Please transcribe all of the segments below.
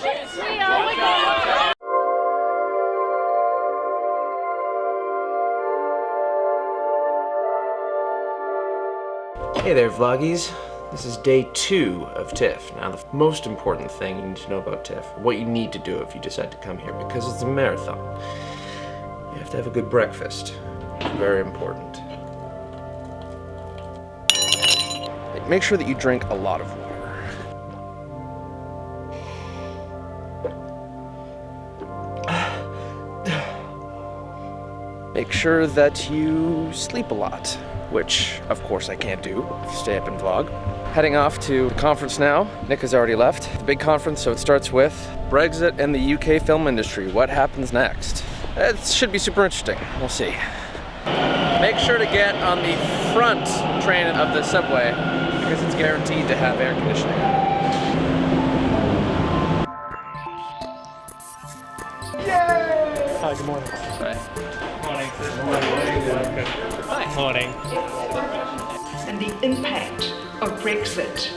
Hey there, vloggies. This is day 2 of TIFF. Now, the most important thing you need to know about TIFF, what you need to do if you decide to come here, because it's a marathon. You have to have a good breakfast. It's very important. Make sure that you drink a lot of water. Make sure that you sleep a lot, which of course I can't do. Stay up and vlog. Heading off to the conference now. Nick has already left. The big conference, so it starts with Brexit and the UK film industry. What happens next? It should be super interesting. We'll see. Make sure to get on the front train of the subway because it's guaranteed to have air conditioning. Yay! Hi, good morning. Hi. Morning. And the impact of Brexit.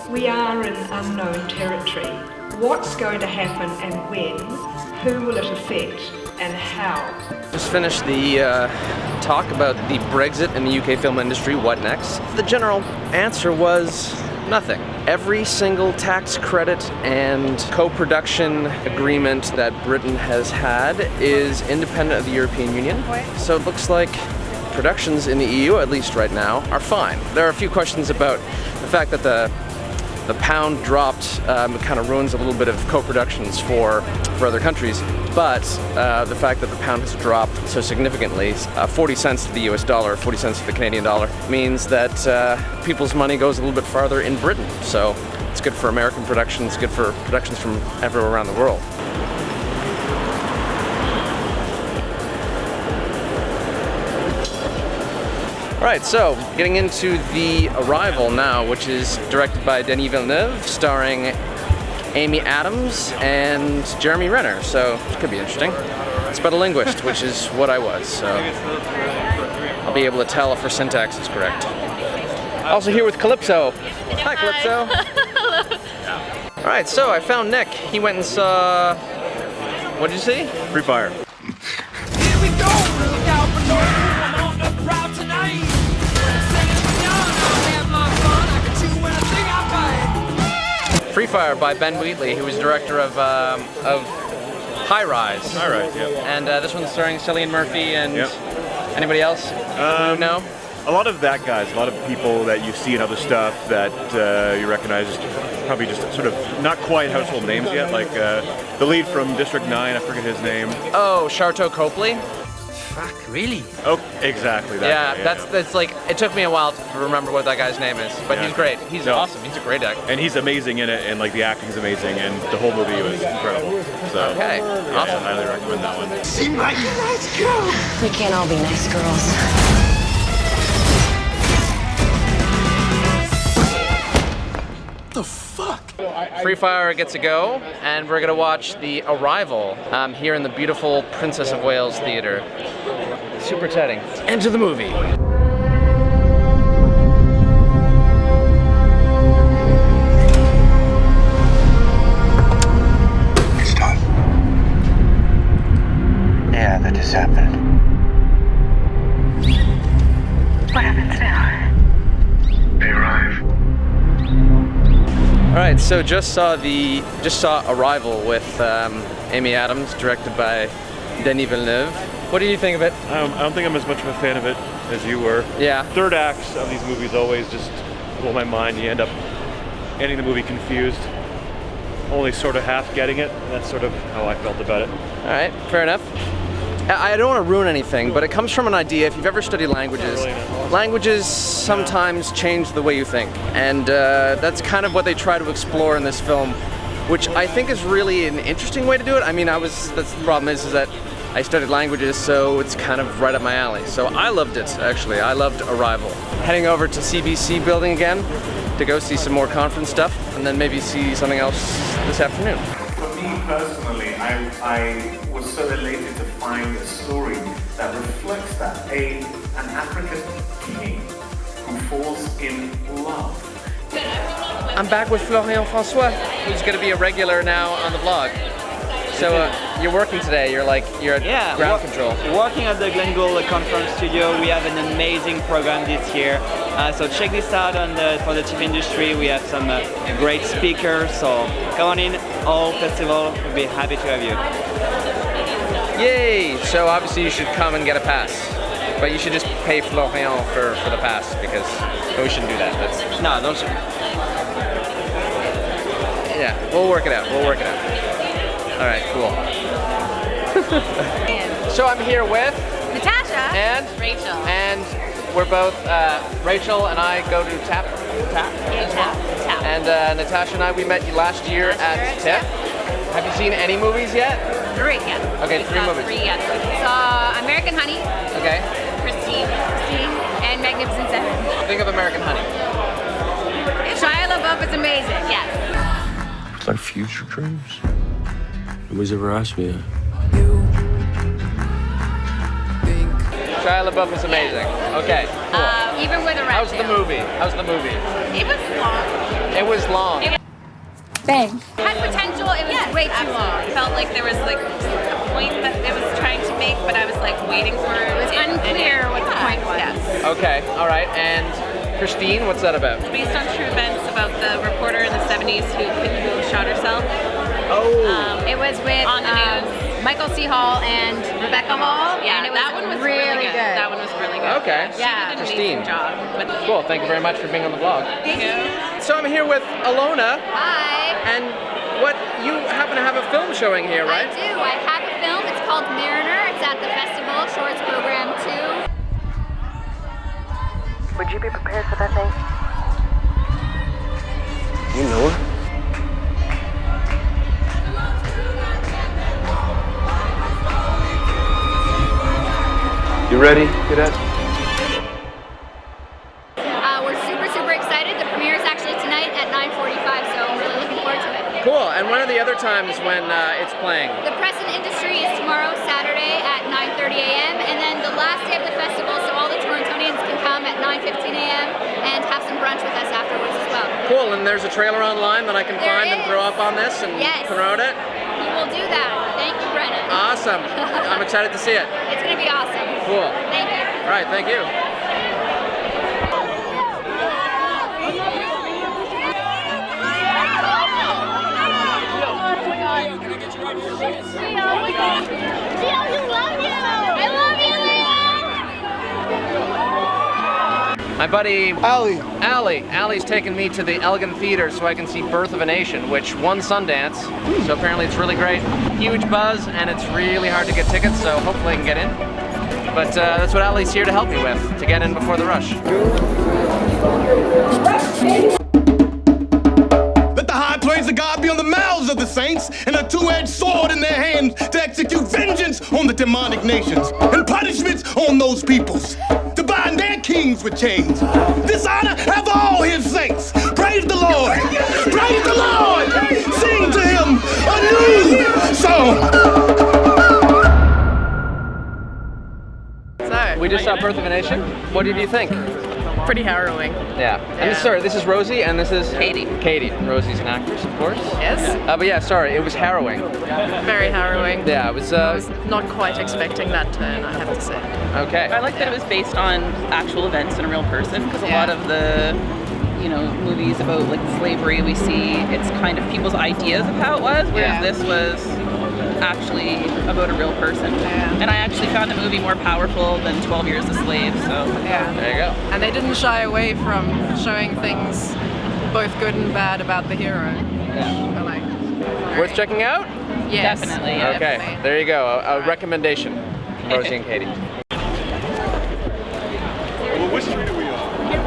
We are in unknown territory. What's going to happen and when? Who will it affect and how? Just finished the talk about the Brexit and the UK film industry. What next? The general answer was nothing. Every single tax credit and co-production agreement that Britain has had is independent of the European Union. So it looks like productions in the EU, at least right now, are fine. There are a few questions about the fact that the pound dropped. It kind of ruins a little bit of co-productions for other countries, but the fact that the pound has dropped so significantly, 40 cents to the US dollar, 40 cents to the Canadian dollar, means that people's money goes a little bit farther in Britain. So it's good for American productions, good for productions from everywhere around the world. Alright, so getting into The Arrival now, which is directed by Denis Villeneuve, starring Amy Adams and Jeremy Renner, so it could be interesting. It's about a linguist, which is what I was, so I'll be able to tell if her syntax is correct. Also here with Calypso. Hi, Calypso. Hello. Alright, so I found Nick. He went and saw... what did you see? Free Fire. Here we go! Look out for no one on the proud tonight! Free Fire by Ben Wheatley, who was director of High Rise. High Rise, yeah. And this one's starring Cillian Murphy and Yep. Anybody else? No? A lot of that guys, a lot of people that you see in other stuff that you recognize, probably just sort of not quite household names yet, like the lead from District 9, I forget his name. Oh, Sharto Copley? Fuck, really? Oh, exactly. Yeah, That guy, that's like, it took me a while to remember what that guy's name is, but Yeah. he's great. He's awesome. He's a great actor. And he's amazing in it, and like the acting's amazing, and the whole movie was incredible. So, Okay, yeah, awesome. I highly recommend that one. Seem like a nice girl! We can't all be nice girls. The fuck? Free Fire gets a go, and we're gonna watch The Arrival here in the beautiful Princess of Wales Theater. Super exciting. Into the movie. It's done. Yeah, that just happened. What happens now? They arrive. All right, so just saw Arrival with Amy Adams, directed by Denis Villeneuve. What do you think of it? I don't think I'm as much of a fan of it as you were. Yeah. Third acts of these movies always just blow my mind. You end up ending the movie confused, only sort of half getting it. That's sort of how I felt about it. All right, fair enough. I don't want to ruin anything, but it comes from an idea. If you've ever studied languages, languages sometimes change the way you think. And that's kind of what they try to explore in this film, which I think is really an interesting way to do it. I mean, that's the problem is that I studied languages, so it's kind of right up my alley. So I loved it, actually. I loved Arrival. Heading over to CBC building again to go see some more conference stuff, and then maybe see something else this afternoon. For me personally, I was so elated to find a story that reflects that. An African king who falls in love. I'm back with Florian Francois, who's going to be a regular now on the vlog. So you're working today. You're at ground control. Working at the Glengould Conference Studio. We have an amazing program this year. So check this out for the TIFF industry. We have some great speakers. So come on in, all festival. We'll be happy to have you. Yay! So obviously you should come and get a pass. But you should just pay Florian for the pass because we shouldn't do that. No, don't. Yeah, we'll work it out. We'll work it out. All right, cool. So I'm here with Natasha and Rachel. And we're both, Rachel and I go to TAP. Yeah, Tap. And Natasha and I, we met you last year at TIFF. Have you seen any movies yet? 3, yeah. Okay, 3 movies. 3, yes. We saw American Honey. Okay. Christine, and Magnificent Seven. Think of American Honey. Shia LaBeouf is amazing, yes. It's like future dreams. Nobody's ever asked me that. Shia LaBeouf is amazing. Okay, cool. Even with a rat How's the movie? How's the movie? It was long. It was long. Bang. It had potential, it was way too long. It felt like there was like a point that it was trying to make, but I was like waiting for it. It was unclear what the point was. Yes. Okay, all right. And Christine, what's that about? It's based on true events about the reporter in the 70s who shot herself. Oh. It was with on the news. Michael C. Hall and Rebecca Hall. Yeah, and it was that one was really good. That one was really good. Okay. Yeah. She did an Christine. amazing job. Cool, thank you very much for being on the vlog. Thank you. So I'm here with Alona. Hi. And you happen to have a film showing here, right? I do. I have a film. It's called Mariner. It's at the festival, Shorts Program 2. Would you be prepared for that thing? You know her? You ready, cadet? We're super excited. The premiere is actually tonight at 9:45, so I'm really looking forward to it. Cool. And when are the other times when it's playing? The Press and Industry is tomorrow, Saturday at 9:30 a.m. And then the last day of the festival, so all the Torontonians can come at 9:15 a.m. and have some brunch with us afterwards as well. Cool. And there's a trailer online that I can There find and is. throw up on this and promote it? We will do that. Thank you, Brennan. Awesome. I'm excited to see it. It's going to be awesome. Cool. Thank you. All right, thank you. My buddy Allie's taking me to the Elgin Theater so I can see Birth of a Nation, which won Sundance. So apparently it's really great. Huge buzz, and it's really hard to get tickets, so hopefully I can get in. But that's what Allie's here to help me with, to get in before the rush. Let the high praise of God be on the mouths of the saints, and a two-edged sword in their hands to execute vengeance on the demonic nations, and punishments on those peoples, to bind their kings with chains. This honor have all his saints. Praise the Lord. Praise the Lord. Sing to him a new song. We just saw Birth of a Nation. What did you think? Pretty harrowing. Yeah. And this is Rosie, and this is Katie. Katie. Rosie's an actress, of course. Yes. But yeah, sorry, it was harrowing. Very harrowing. Yeah, it was. I was not quite expecting that turn, I have to say. Okay. I like that it was based on actual events and a real person, because a lot of the, movies about like slavery we see, it's kind of people's ideas of how it was, whereas this was actually about a real person. And I actually found the movie more powerful than 12 Years a Slave, so there you go. And they didn't shy away from showing things both good and bad about the hero. Worth checking out? Yes. Definitely. Okay, Definitely. there you go. A recommendation from Rosie and Katie. Well, which street are we on?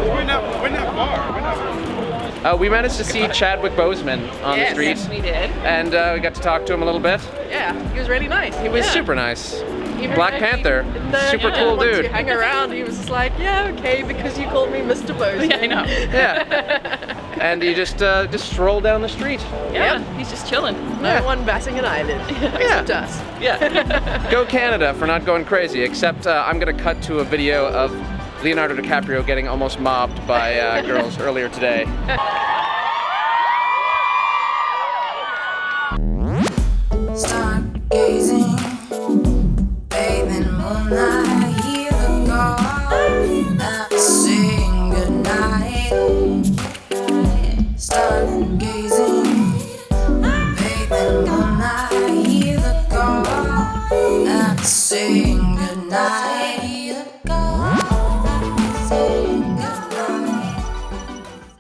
We're not far. We managed to see Chadwick Boseman on the street. Yes, we did. And we got to talk to him a little bit. Yeah, he was really nice. He was super nice. Even Black when Panther, super cool once dude. you hang around, he was just like, yeah, okay, because you called me Mr. Boseman. Yeah, I know. Yeah. And you just stroll down the street. Yeah, he's just chilling. No one batting an eyelid, except us. Yeah. Go Canada for not going crazy, except I'm going to cut to a video of Leonardo Dicaprio getting almost mobbed by girls earlier today.